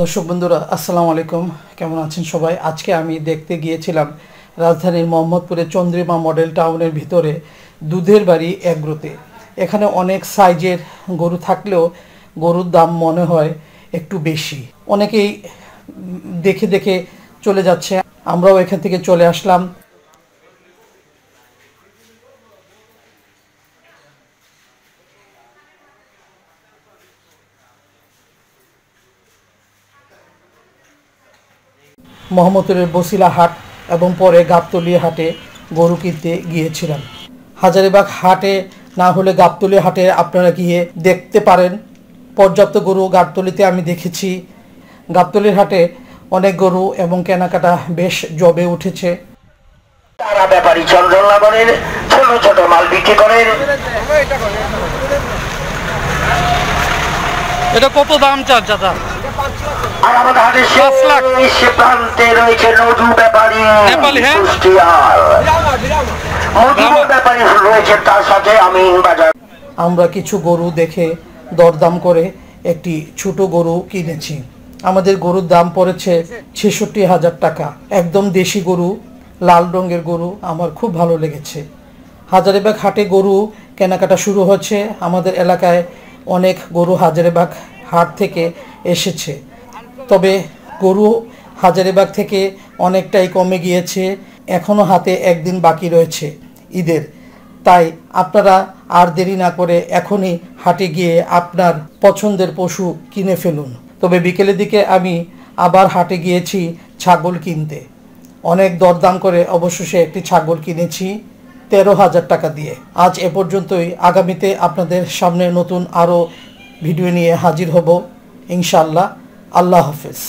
দর্শক বন্ধুরা আসসালামু আলাইকুম, কেমন আছেন সবাই। আজকে আমি দেখতে গিয়েছিলাম রাজধানীর মোহাম্মদপুরের চন্দ্রিমা মডেল টাউনের ভিতরে দুধের বাড়ি এগ্রোতে। এখানে অনেক সাইজের গরু থাকলেও গরুর দাম মনে হয় একটু বেশি। অনেকেই দেখে দেখে চলে যাচ্ছে, আমরাও এখান থেকে চলে আসলাম। মোহাম্মদপুরের বসিলা হাট এবং পরে গাবতলী হাটে গরু কিনতে গিয়েছিলাম। হাজারীবাগ হাটে না হলে গাবতলী হাটে আপনারা গিয়ে দেখতে পারেন। পর্যাপ্ত গরু গাবতলীতে আমি দেখেছি। গাবতলীর হাটে অনেক গরু এবং কেনাকাটা বেশ জমে উঠেছে। তারা ব্যাপারী চন্দ্রনগরের ছোট ছোট মাল বিক্রি করেন। এটা কত দাম চার দাদা? আর আমাদের হাতে সে প্রান্তে রয়েছে নদু ব্যাপারী, কুষ্টিয়ার মধু ব্যাপারী রয়েছে, তার সাথে আমিন বাজার। আমরা কিছু গরু দেখে দরদাম করে একটি ছোট গরু কিনেছি। আমাদের গরুর দাম পড়েছে ৬৬,০০০ টাকা। একদম দেশি গরু, লাল রঙের গরু, আমার খুব ভালো লেগেছে। হাজারীবাগ হাটে গরু কেনাকাটা শুরু হচ্ছে। আমাদের এলাকায় অনেক গরু হাজারীবাগ হাট থেকে এসেছে, তবে গরু হাজারীবাগ থেকে অনেকটাই কমে গিয়েছে। এখনও হাতে একদিন বাকি রয়েছে ঈদের, তাই আপনারা আর দেরি না করে এখনই হাটে গিয়ে আপনার পছন্দের পশু কিনে ফেলুন। তবে বিকেলের দিকে আমি আবার হাটে গিয়েছি ছাগল কিনতে। অনেক দরদাম করে অবশেষে একটি ছাগল কিনেছি ১৩,০০০ টাকা দিয়ে। আজ এ পর্যন্তই। আগামীতে আপনাদের সামনে নতুন আরও ভিডিও নিয়ে হাজির হব ইনশাআল্লাহ। আল্লাহ হাফেজ।